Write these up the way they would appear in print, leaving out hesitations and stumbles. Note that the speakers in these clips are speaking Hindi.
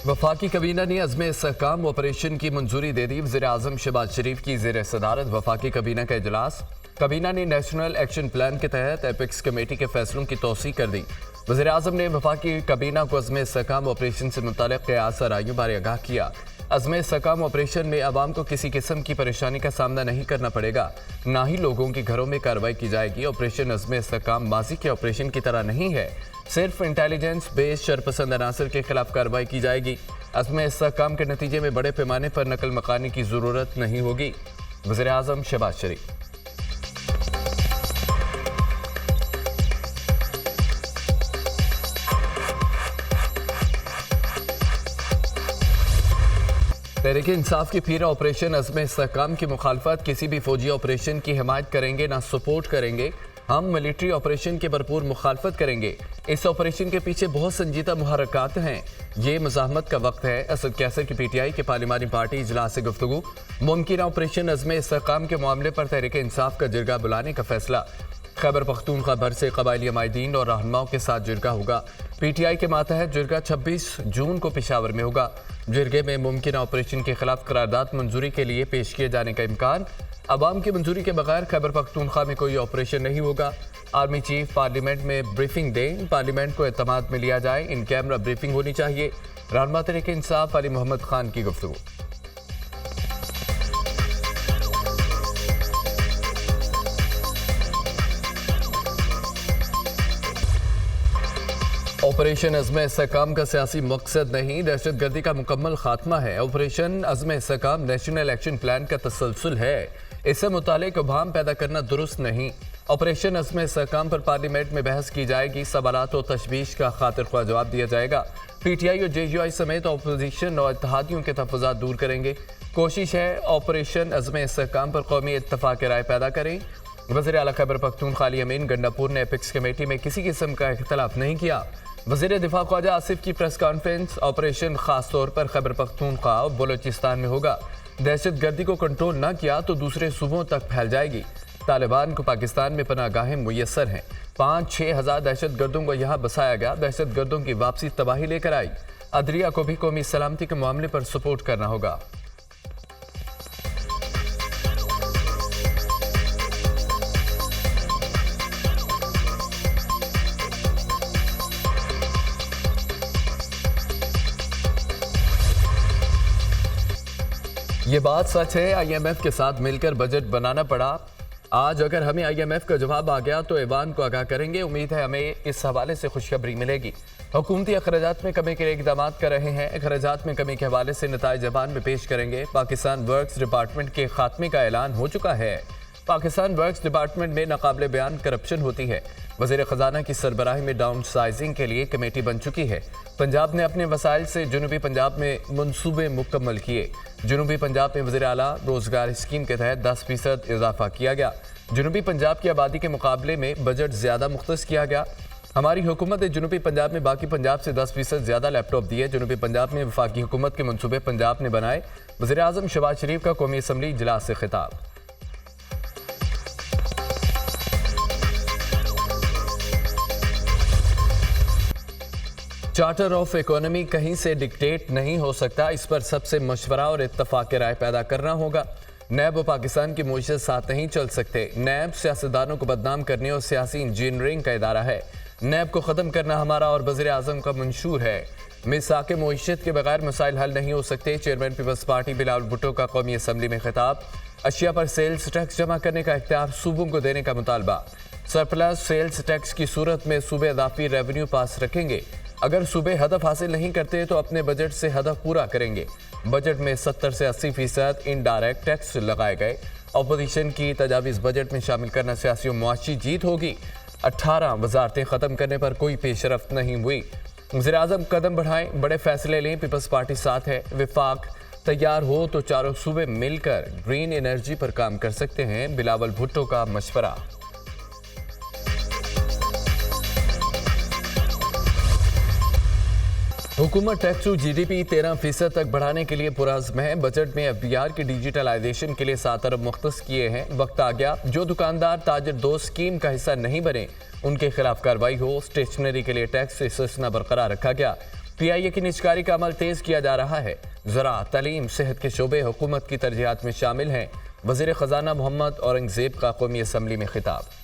वफाकी कबीना ने अज़्म इस्तेहकाम ऑपरेशन की मंजूरी दे दी। वज़ीर आज़म शहबाज शरीफ की ज़ेर सदारत वफाकी कबीना का इजलास। कबीना ने नेशनल एक्शन प्लान के तहत एपिक्स कमेटी के फैसलों की तौसीक कर दी। वज़ीर आज़म ने वफाकी कबीना को अज़्म इस्तेहकाम ऑपरेशन से मुताल्लिक़ क़यास आराइयों बारे आगाह किया। अज़्म इस्तेहकाम ऑपरेशन में आवाम को किसी किस्म की परेशानी का सामना नहीं करना पड़ेगा, ना ही लोगों के घरों में कार्रवाई की जाएगी। ऑपरेशन अज़्म इस्तेहकाम माजी के ऑपरेशन की तरह नहीं है, सिर्फ इंटेलिजेंस बेस्ड शरपसंद अनासर के खिलाफ कार्रवाई की जाएगी। अज़्म इस्तेहकाम के नतीजे में बड़े पैमाने पर नकल मकानी की ज़रूरत नहीं होगी। वज़ीर आज़म शहबाज शरीफ। तहरीक इंसाफ की पीरा ऑपरेशन अज़्म इस्तेहकाम की मुखालफत किसी भी फौजी ऑपरेशन की हिमायत करेंगे ना सपोर्ट करेंगे। हम मिलिट्री ऑपरेशन के भरपूर मुखालफत करेंगे। इस ऑपरेशन के पीछे बहुत संजीदा मुहर्रकात हैं। ये मज़ाहमत का वक्त है। असद कैसर की PTI के पार्लिमानी पार्टी इजलास से गुफ्तगू। मुमकिन ऑपरेशन अज़्म इस्तेहकाम के मामले पर तहरीक इंसाफ का जिरगा बुलाने का फैसला। खैबर पख्तूनख्वा भर से कबायली अमायदीन और रहनुमाओं के साथ जिरगा होगा। PTI के मातहत जिरगा 26 जून को पेशावर में होगा। जिरगे में मुमकिन ऑपरेशन के खिलाफ करारदाद मंजूरी के लिए पेश किए जाने का इम्कान। अवाम की मंजूरी के बगैर खैबर पख्तूनख्वा में कोई ऑपरेशन नहीं होगा। आर्मी चीफ पार्लियामेंट में ब्रीफिंग दें, पार्लियामेंट को एतमाद में लिया जाए। इन कैमरा ब्रीफिंग होनी चाहिए। रहनुमा तहरीक इंसाफ अली मोहम्मद खान की गुफ्तगू। ऑपरेशन अज़्म इस्तेहकाम का सियासी मकसद नहीं, दहशत गर्दी का मुकम्मल खात्मा है। ऑपरेशन अज़्म इस्तेहकाम नेशनल एक्शन प्लान का तसलसल है। इससे मुतालिक अभाम पैदा करना दुरुस्त नहीं। ऑपरेशन अज़्म इस्तेहकाम पर पार्लियामेंट में बहस की जाएगी। सवालात और तशवीश का खातिर ख्वाह जवाब दिया जाएगा। PTI और JUI समेत अपोजिशन और इत्तेहादियों के तहफ़्फ़ुज़ात दूर करेंगे। कोशिश है ऑपरेशन अज़्म इस्तेहकाम पर कौमी इत्तफ़ाक़ राय पैदा करें। वज़ीर आला खैबर पख्तूनख्वा अली अमीन गंडापुर ने एपिक्स कमेटी में किसी किस्म का इख्तलाफ नहीं किया। वज़ीर दिफा ख्वाजा आसिफ की प्रेस कॉन्फ्रेंस। ऑपरेशन खास तौर पर खैबर पख्तूनख्वा और बलोचिस्तान में होगा। दहशत गर्दी को कंट्रोल न किया तो दूसरे सूबों तक फैल जाएगी। तालिबान को पाकिस्तान में पनाहगाहें मुयस्सर हैं। 5-6 हज़ार दहशत गर्दों को यहाँ बसाया गया। दहशत गर्दों की वापसी तबाही लेकर आई। अदलिया को भी कौमी सलामती के मामले पर सपोर्ट करना होगा। ये बात सच है, IMF के साथ मिलकर बजट बनाना पड़ा। आज अगर हमें IMF का जवाब आ गया तो ऐवान को आगाह करेंगे। उम्मीद है हमें इस हवाले से खुशखबरी मिलेगी। हुकूमती अखराजात में कमी के इकदाम कर रहे हैं। अखराजात में कमी के हवाले से नताइज ऐवान में पेश करेंगे। पाकिस्तान वर्क्स डिपार्टमेंट के खात्मे का ऐलान हो चुका है। पाकिस्तान वर्क्स डिपार्टमेंट में नाकाबिले बयान करप्शन होती है। वज़ीर ख़जाना की सरबराही में डाउन साइजिंग के लिए कमेटी बन चुकी है। पंजाब ने अपने वसाइल से जनूबी पंजाब में मनसूबे मुकम्मल किए। जनूबी पंजाब में वज़ीर आला रोज़गार स्कीम के तहत 10% इजाफा किया गया। जनूबी पंजाब की आबादी के मुकाबले में बजट ज़्यादा मुख्तस किया गया। हमारी हुकूमत ने जनूबी पंजाब में बाकी पंजाब से 10% ज़्यादा लैपटॉप दिए। जनूबी पंजाब में वफाकी हुकूमत के मनसूबे पंजाब ने बनाए। वज़ीर आज़म शहबाज शरीफ का कौमी असम्बली इजलास से खिताब। चार्टर ऑफ इकोनॉमी कहीं से डिक्टेट नहीं हो सकता। इस पर सबसे मशवरा और इत्तफाक राय पैदा करना होगा। नैब और पाकिस्तान की मुआशरत साथ नहीं चल सकते। नैब सियासतदानों को बदनाम करने और सियासी इंजीनियरिंग का इदारा है। नैब को ख़त्म करना हमारा और वज़ीर आज़म का मंशूर है। मिसाक मुआशरत के बगैर मसाइल हल नहीं हो सकते। Chairman People's party Bilawal Bhutto का कौमी असम्बली में खिताब। अशिया पर सेल्स टैक्स जमा करने का इख्तियार सूबों को देने का मुतालबा। सरप्लस सेल्स टैक्स की सूरत में सूबे अदाफी रेवेन्यू पास रखेंगे। अगर सूबे हदफ हासिल नहीं करते तो अपने बजट से हदफ पूरा करेंगे। बजट में 70 से 80% इनडायरेक्ट टैक्स लगाए गए। अपोजिशन की तजावीज़ बजट में शामिल करना सियासी और मुआशी जीत होगी। 18 वजारतें ख़त्म करने पर कोई पेशरफ्त नहीं हुई। वज़ीर आज़म कदम बढ़ाएं, बड़े फैसले लें। पीपल्स पार्टी साथ है। विफाक तैयार हो तो चारों सूबे मिलकर ग्रीन एनर्जी पर काम कर सकते हैं। बिलावल भुट्टो का मशवरा। हुकूमत टैक्स टू GDP 13% तक बढ़ाने के लिए पुरज़्म है। बजट में FBR की डिजिटलाइजेशन के लिए 7 अरब मुख्तस किए हैं। वक्त आ गया जो दुकानदार ताजर दोस्त स्कीम का हिस्सा नहीं बने उनके खिलाफ कार्रवाई हो। स्टेशनरी के लिए टैक्स से इस्तिस्ना बरकरार रखा गया। PIA की निजकारी का अमल तेज किया जा रहा है। ज़राअत, तालीम, सेहत के शोबे हुकूमत की तरजीहात में शामिल हैं। वज़ीर ख़जाना मोहम्मद औरंगज़ेब का कौमी असम्बली में खिताब।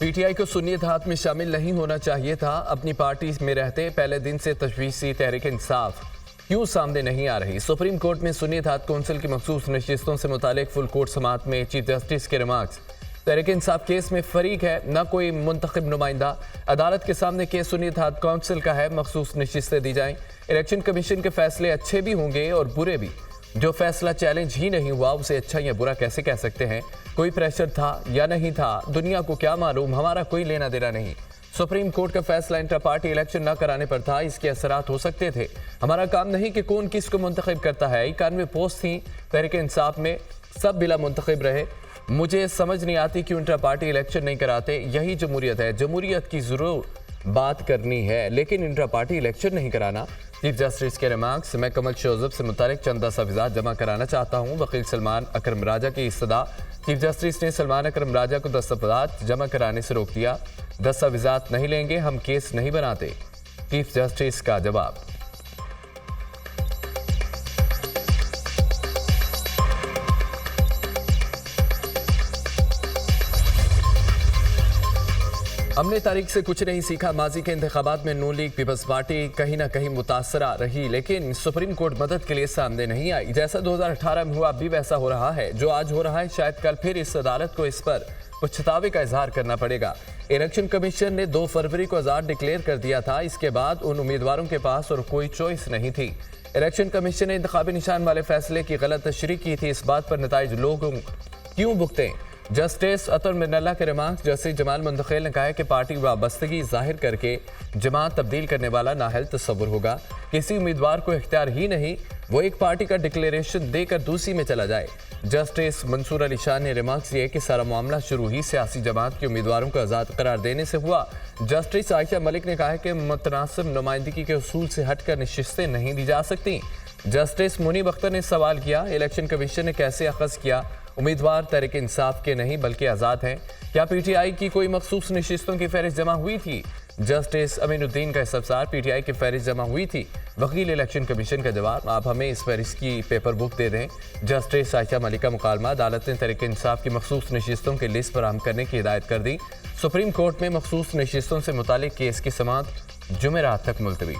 PTI को सुन्नी इत्तेहाद में शामिल नहीं होना चाहिए था। अपनी पार्टी में रहते पहले दिन से तशवीशी तहरीक इंसाफ क्यों सामने नहीं आ रही? सुप्रीम कोर्ट में सुन्नी इत्तेहाद कौंसिल की मखसूस नशिस्तों से मुतालिक फुल कोर्ट समाअत में चीफ जस्टिस के रिमार्क्स। तहरीक इंसाफ केस में फरीक है, न कोई मुंतखब नुमाइंदा। अदालत के सामने केस सुन्नी इत्तेहाद कौंसिल का है, मखसूस नशिस्तें दी जाएं। इलेक्शन कमीशन के फैसले अच्छे भी होंगे और बुरे भी। जो फैसला चैलेंज ही नहीं हुआ उसे अच्छा या बुरा कैसे कह सकते हैं? कोई प्रेशर था या नहीं था, दुनिया को क्या मालूम, हमारा कोई लेना देना नहीं। सुप्रीम कोर्ट का फैसला इंटर पार्टी इलेक्शन न कराने पर था, इसके असरात हो सकते थे। हमारा काम नहीं कि कौन किसको मुंतखब करता है। 91 पोस्ट थी तहरीक इंसाफ में, सब बिला मुंतखब रहे। मुझे समझ नहीं आती क्यों इंटर पार्टी इलेक्शन नहीं कराते। यही जमहूरियत है। जमहूरियत की जरूर बात करनी है लेकिन इंटर पार्टी इलेक्शन नहीं कराना। चीफ जस्टिस के रिमार्क्स। मैं कमल शोजब से मुतालिक चंद दस्तावेज़ात जमा कराना चाहता हूँ। वकील सलमान अकरम राजा की इस्तदा। चीफ जस्टिस ने सलमान अकरम राजा को दस्तावेज़ात जमा कराने से रोक दिया। दस्तावेज़ात नहीं लेंगे, हम केस नहीं बनाते। चीफ जस्टिस का जवाब। हमने तारीख से कुछ नहीं सीखा। माजी के इंतखाबात में नून लीग पीपल्स पार्टी कहीं ना कहीं मुतासरा रही लेकिन सुप्रीम कोर्ट मदद के लिए सामने नहीं आई। जैसा 2018 में हुआ अब भी वैसा हो रहा है। जो आज हो रहा है शायद कल फिर इस अदालत को इस पर पछतावे का इजहार करना पड़ेगा। इलेक्शन कमीशन ने 2 फरवरी को आज़ाद डिक्लेयर कर दिया था। इसके बाद उन उम्मीदवारों के पास और कोई चॉइस नहीं थी। इलेक्शन कमीशन ने इंतखाबी निशान वाले फैसले की गलत तशरीह की थी। इस बात पर नताइज लोग क्यों भुगतें? जस्टिस अतर मिर्नल्ला के रिमार्क्स। जस्टिस जमाल मुंतखिल ने कहा है कि पार्टी वाबस्तगी जाहिर करके जमात तब्दील करने वाला नाहल तस्वुर होगा। किसी उम्मीदवार को इख्तियार ही नहीं वो एक पार्टी का डिक्लेरेशन देकर दूसरी में चला जाए। जस्टिस मंसूर अली शाह ने रिमार्क्स दिए कि सारा मामला शुरू ही सियासी जमात के उम्मीदवारों को आज़ाद करार देने से हुआ। जस्टिस आयशा मलिक ने कहा है कि मुतनासिब नुमाइंदगी के उसूल से हटकर नशिस्तें नहीं दी जा सकती। जस्टिस मुनीब अख्तर ने सवाल किया, इलेक्शन कमीशन ने कैसे अखज़ किया उम्मीदवार तहरीक इंसाफ के नहीं बल्कि आज़ाद हैं? क्या PTI की कोई मखसूस नशिस्तों की फहरिस्त जमा हुई थी? जस्टिस अमीनुद्दीन का इस्तफसार। PTI की फहरिस्त जमा हुई थी। वकील इलेक्शन कमीशन का जवाब, आप हमें इस फहरिस्त की पेपर बुक दे दें। जस्टिस आयशा मलिक का मुकालमा। अदालत ने तहरीक इंसाफ की मखसूस नशिस्तों की लिस्ट फराहम करने की हिदायत कर दी। सुप्रीम कोर्ट में मखसूस नशिस्तों से मुतालिक केस की समाअत जुमेरात तक मुलतवी।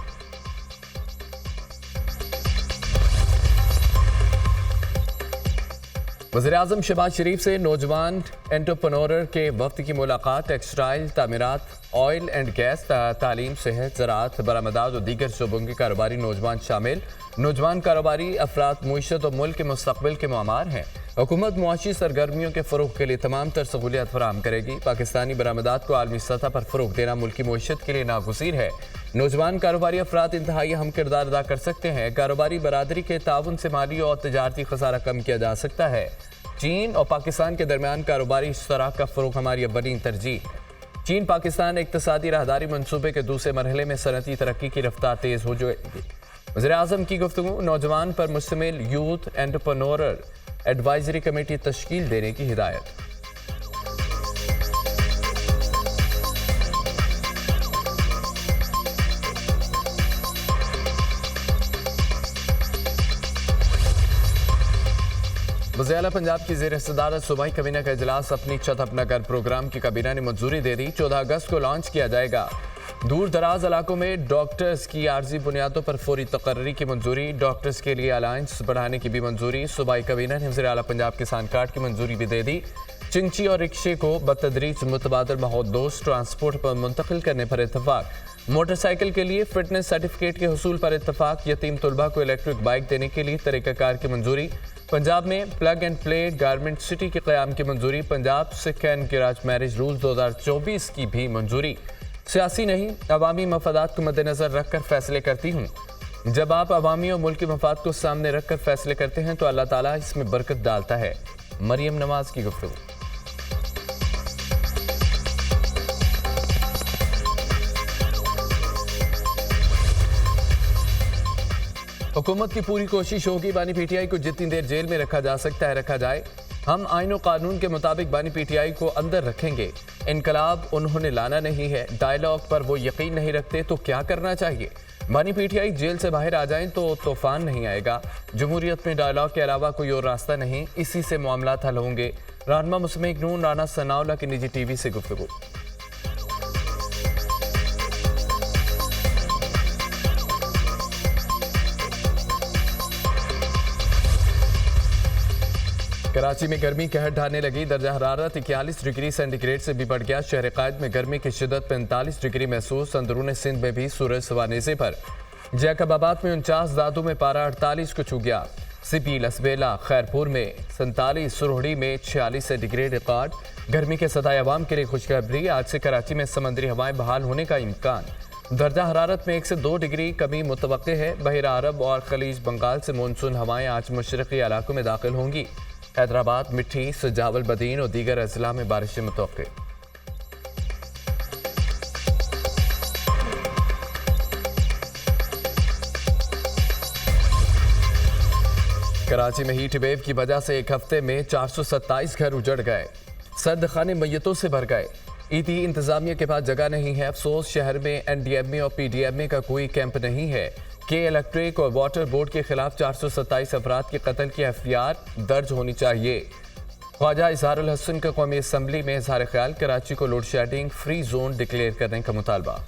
वज़ीर-ए-आज़म शहबाज शरीफ से नौजवान एंटरप्रेन्योर के वक्त की मुलाकात। टेक्सटाइल, तामीरात, ऑयल एंड गैस, तालीम, सेहत, ज़राअत, बरामदात और दीगर शोबों के कारोबारी नौजवान शामिल। नौजवान कारोबारी अफराद मुईशत और मुल्क के मुस्तक़बिल के मुआमार हैं। हुकूमत मुआशी सरगर्मियों के फ़रोग़ के लिए तमाम तर सहूलियत फराहम करेगी। पाकिस्तानी बरामदात को आलमी सतह पर फ़रोग़ देना मुल्की मुईशत के लिए नागुज़ीर है। नौजवान कारोबारी अफराद इंतहाई अहम किरदार अदा कर सकते हैं। कारोबारी बरादरी के ताउन से माली और तजारती खसारा कम किया जा सकता है। चीन और पाकिस्तान के दरमियान कारोबारी इश्तराक का फ़रोग़ हमारी अव्वलीन तरजीह। चीन पाकिस्तान इक़्तिसादी राहदारी मनसूबे के दूसरे मरहले में सनती तरक्की की रफ्तार तेज़ हो जाएगी। वज़ीर-ए-आज़म की गुफ्तगू। नौजवान पर मुश्तमिल यूथ एंटरप्रेन्योर एडवाइजरी कमेटी तश्कील देने की हिदायत। वज़ीर आला पंजाब की ज़ेर सदारत सूबाई काबीना का इजलास। अपनी छत अपना घर प्रोग्राम की काबीना ने मंजूरी दे दी। 14 अगस्त को लॉन्च किया जाएगा। दूर दराज इलाकों में डॉक्टर्स की आर्जी बुनियादों पर फौरी तकर्री की मंजूरी। डॉक्टर्स के लिए अलायंस बढ़ाने की भी मंजूरी। सूबाई काबीना ने वज़ीर आला पंजाब किसान कार्ड की मंजूरी भी दे दी। चिंची और रिक्शे को बतदरीज मुतबादल माहौलदोस्त ट्रांसपोर्ट पर मुंतकिल करने पर इत्तफाक। मोटरसाइकिल के लिए फिटनेस सर्टिफिकेट के हुसूल पर इत्तफाक। यतीम तलबा को इलेक्ट्रिक बाइक देने के लिए तरीक़ाकार की मंजूरी। पंजाब में plug and play garment city के क़याम की मंजूरी। Punjab Sikh and garage marriage rules 2024 की भी मंजूरी। सियासी नहीं, अवामी मफादात को मद्देनज़र रख कर फैसले करती हूँ। जब आप अवामी और मुल्की मफाद को सामने रख कर फैसले करते हैं तो अल्लाह ताला इसमें बरकत डालता है। मरियम नवाज की गुफ्तगू। हुकूमत की पूरी कोशिश होगी बानी पीटीआई को जितनी देर जेल में रखा जा सकता है रखा जाए। हम आईन और कानून के मुताबिक बानी पीटीआई को अंदर रखेंगे। इनकलाब उन्होंने लाना नहीं है। डायलॉग पर वो यकीन नहीं रखते तो क्या करना चाहिए? बानी पीटीआई जेल से बाहर आ जाएं तो तूफान नहीं आएगा। जमहूरियत में डायलॉग के अलावा कोई और रास्ता नहीं, इसी से मामला हल होंगे। रहनुमा मुस्लिम नून राना सनाउल्लाह की निजी टीवी से गुफ्तगू। कराची में गर्मी कहर ढाने लगी। दर्जा हरारत 41 डिग्री सेंटीग्रेड से भी बढ़ गया। शहर कायद में गर्मी की शिद्दत 45 डिग्री महसूस। अंदरून सिंध में भी सूरज सवानेसे पर। जैकबाबाद में 49, दादू में पारा 48 को छू गया। सिपी, लसबेला, खैरपुर में 47, सुरहड़ी में 46 सेंटीग्रेड रिकॉर्ड। गर्मी के सदाए अवाम के लिए खुशखबरी। आज से कराची में समंदरी हवाएं बहाल होने का इम्कान। दर्जा हरारत में 1 से 2 डिग्री कमी मुतवक्के है। बहरा अरब और खलीज बंगाल से मानसून हवाएं आज मशरक़ी इलाकों में दाखिल होंगी। हैदराबाद, मिठी, सजावल, बदीन और दीगर अजला में बारिशें मुतवक्के। कराची में हीट वेव की वजह से एक हफ्ते में 427 घर उजड़ गए। सर्द खाने मैयतों से भर गए। ईदी इंतजामिया के पास जगह नहीं है। अफसोस, शहर में एनडीएमए और पीडीएमए का कोई कैंप नहीं है। के इलेक्ट्रिक और वाटर बोर्ड के खिलाफ 427 अफराद के कत्ल की एफआईआर दर्ज होनी चाहिए। ख्वाजा इजहारुल हसन का कौमी असम्बली में इजहार ख्याल। कराची को load shedding free zone declare करने का मुतालबा।